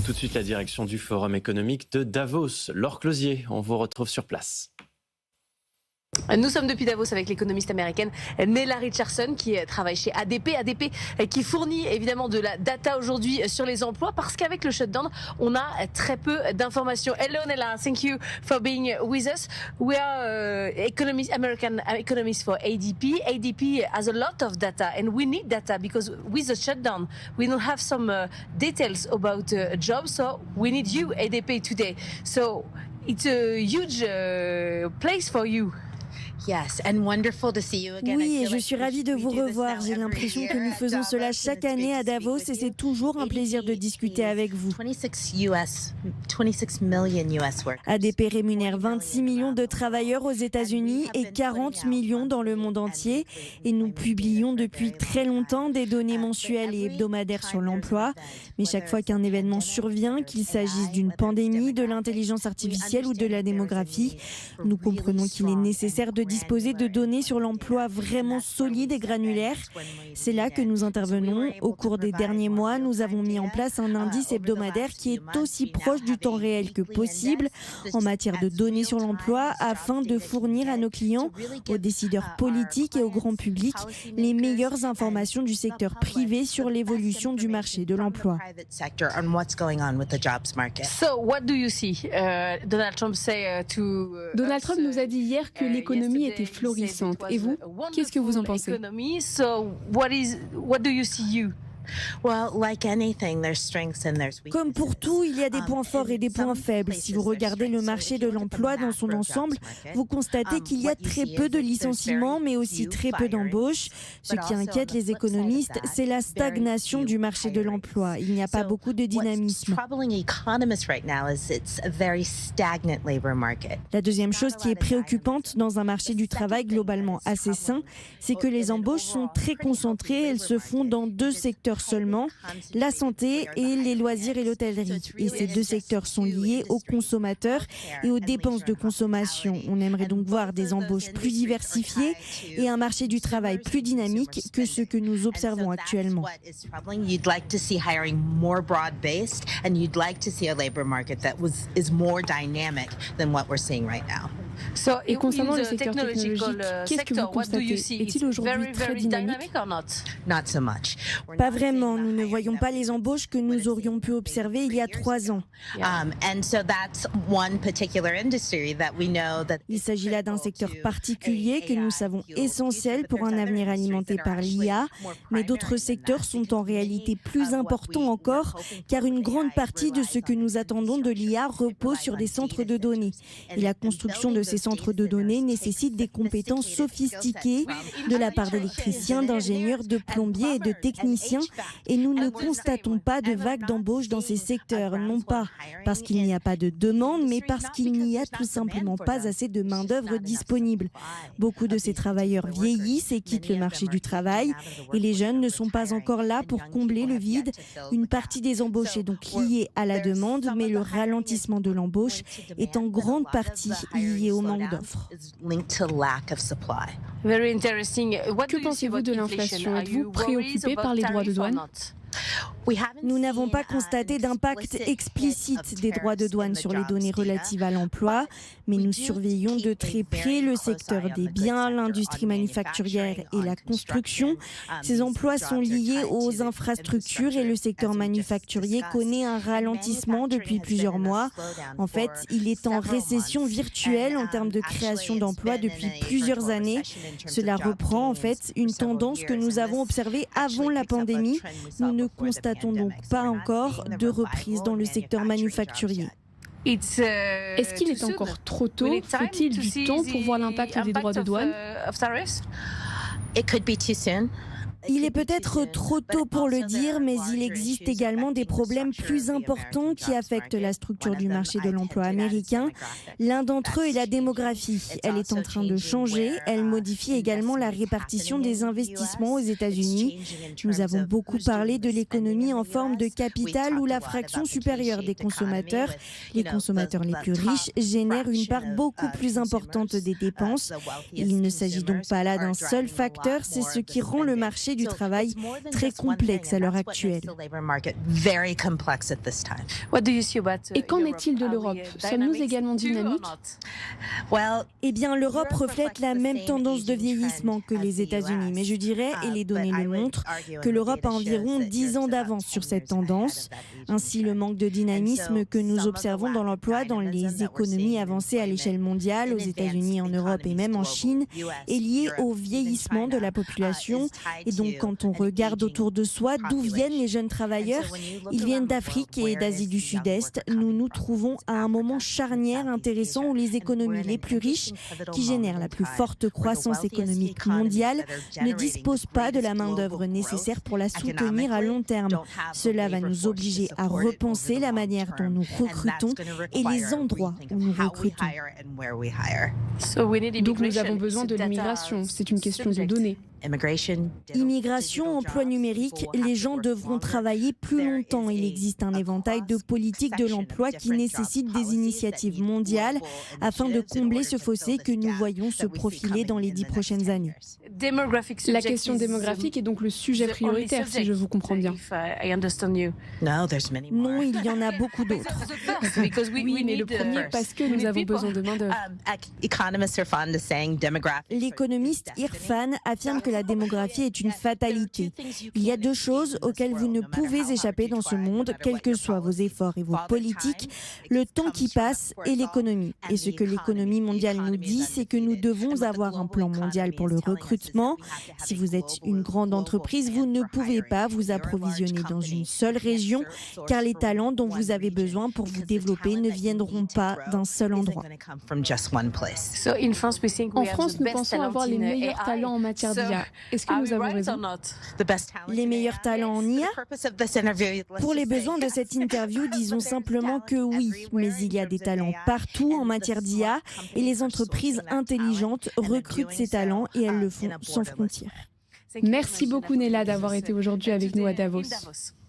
tout de suite la direction du Forum économique de Davos. Laure Closier, on vous retrouve sur place. Nous sommes depuis Davos avec l'économiste américaine Nella Richardson qui travaille chez ADP. ADP qui fournit évidemment de la data aujourd'hui sur les emplois parce qu'avec le shutdown, on a très peu d'informations. Hello Nella, thank you for being with us. We are American economists for ADP. ADP has a lot of data and we need data because with the shutdown, we don't have some details about jobs. So we need you, ADP, today. So it's a huge place for you. Oui, et je suis ravie de vous revoir. J'ai l'impression que nous faisons cela chaque année à Davos et c'est toujours un plaisir de discuter avec vous. ADP rémunère 26 millions de travailleurs aux États-Unis et 40 millions dans le monde entier. Et nous publions depuis très longtemps des données mensuelles et hebdomadaires sur l'emploi. Mais chaque fois qu'un événement survient, qu'il s'agisse d'une pandémie, de l'intelligence artificielle ou de la démographie, nous comprenons qu'il est nécessaire de disposer de données sur l'emploi vraiment solides et granulaires. C'est là que nous intervenons. Au cours des derniers mois, nous avons mis en place un indice hebdomadaire qui est aussi proche du temps réel que possible en matière de données sur l'emploi afin de fournir à nos clients, aux décideurs politiques et au grand public les meilleures informations du secteur privé sur l'évolution du marché de l'emploi. Donald Trump nous a dit hier que l'économie était florissante. Et vous, qu'est-ce que vous en pensez? Comme pour tout, il y a des points forts et des points faibles. Si vous regardez le marché de l'emploi dans son ensemble, vous constatez qu'il y a très peu de licenciements, mais aussi très peu d'embauches. Ce qui inquiète les économistes, c'est la stagnation du marché de l'emploi. Il n'y a pas beaucoup de dynamisme. La deuxième chose qui est préoccupante dans un marché du travail globalement assez sain, c'est que les embauches sont très concentrées. Elles se font dans deux secteurs seulement, la santé et les loisirs et l'hôtellerie. Et ces deux secteurs sont liés aux consommateurs et aux dépenses de consommation. On aimerait donc voir des embauches plus diversifiées et un marché du travail plus dynamique que ce que nous observons actuellement. Et concernant le secteur technologique, qu'est-ce que vous constatez? Est-il aujourd'hui très dynamique? Pas vraiment. Nous ne voyons pas les embauches que nous aurions pu observer il y a 3 ans. Il s'agit là d'un secteur particulier que nous savons essentiel pour un avenir alimenté par l'IA, mais d'autres secteurs sont en réalité plus importants encore, car une grande partie de ce que nous attendons de l'IA repose sur des centres de données. Et la construction de ces centres de données nécessite des compétences sophistiquées de la part d'électriciens, d'ingénieurs, de plombiers et de techniciens. Et nous ne constatons pas de vague d'embauche dans ces secteurs, non pas parce qu'il n'y a pas de demande, mais parce qu'il n'y a tout simplement pas assez de main-d'œuvre disponible. Beaucoup de ces travailleurs vieillissent et quittent le marché du travail, et les jeunes ne sont pas encore là pour combler le vide. Une partie des embauches est donc liée à la demande, mais le ralentissement de l'embauche est en grande partie lié au manque d'offres. Que pensez-vous de l'inflation? Êtes-vous préoccupé par les droits de douane? Nous n'avons pas constaté d'impact explicite des droits de douane sur les données relatives à l'emploi, mais nous surveillons de très près le secteur des biens, l'industrie manufacturière et la construction. Ces emplois sont liés aux infrastructures et le secteur manufacturier connaît un ralentissement depuis plusieurs mois. En fait, il est en récession virtuelle en termes de création d'emplois depuis plusieurs années. Cela reprend en fait une tendance que nous avons observée avant la pandémie. Nous ne constatons donc pas encore de reprise dans le secteur manufacturier. Est-ce qu'il est encore trop tôt? Faut-il du temps pour voir l'impact des droits de douane? Il est peut-être trop tôt pour le dire, mais il existe également des problèmes plus importants qui affectent la structure du marché de l'emploi américain. L'un d'entre eux est la démographie. Elle est en train de changer. Elle modifie également la répartition des investissements aux États-Unis. Nous avons beaucoup parlé de l'économie en forme de capital où la fraction supérieure des consommateurs, les consommateurs les plus riches, génèrent une part beaucoup plus importante des dépenses. Il ne s'agit donc pas là d'un seul facteur, c'est ce qui rend le marché marché du travail très complexe à l'heure actuelle. Et qu'en est-il de l'Europe? Sommes-nous également dynamiques? Eh bien, l'Europe reflète la même tendance de vieillissement que les États-Unis. Mais je dirais, et les données le montrent, que l'Europe a environ 10 ans d'avance sur cette tendance. Ainsi, le manque de dynamisme que nous observons dans l'emploi dans les économies avancées à l'échelle mondiale, aux États-Unis, en Europe et même en Chine, est lié au vieillissement de la population. Et donc, quand on regarde autour de soi, d'où viennent les jeunes travailleurs? Ils viennent d'Afrique et d'Asie du Sud-Est. Nous nous trouvons à un moment charnière intéressant où les économies les plus riches, qui génèrent la plus forte croissance économique mondiale, ne disposent pas de la main-d'œuvre nécessaire pour la soutenir à long terme. Cela va nous obliger à repenser la manière dont nous recrutons et les endroits où nous recrutons. Donc nous avons besoin de l'immigration. C'est une question de données. Immigration, emploi numérique, les gens devront travailler plus longtemps. Il existe un éventail de politiques de l'emploi qui nécessitent des initiatives mondiales afin de combler ce fossé que nous voyons se profiler dans les 10 prochaines années. La question démographique est donc le sujet prioritaire, si je vous comprends bien. Non, il y en a beaucoup d'autres. Oui, mais le premier parce que nous avons besoin de main-d'œuvre. L'économiste Irfan affirme que la démographie est une fatalité. Il y a deux choses auxquelles vous ne pouvez échapper dans ce monde, quels que soient vos efforts et vos politiques, le temps qui passe et l'économie. Et ce que l'économie mondiale nous dit, c'est que nous devons avoir un plan mondial pour le recrutement. Si vous êtes une grande entreprise, vous ne pouvez pas vous approvisionner dans une seule région, car les talents dont vous avez besoin pour vous développer ne viendront pas d'un seul endroit. En France, nous pensons avoir les meilleurs talents en matière d'IA. Est-ce que nous avons raison? Les meilleurs talents en IA? Pour les besoins de cette interview, disons simplement que oui, mais il y a des talents partout en matière d'IA et les entreprises intelligentes recrutent ces talents et elles le font sans frontières. Merci beaucoup Nela d'avoir été aujourd'hui avec nous à Davos.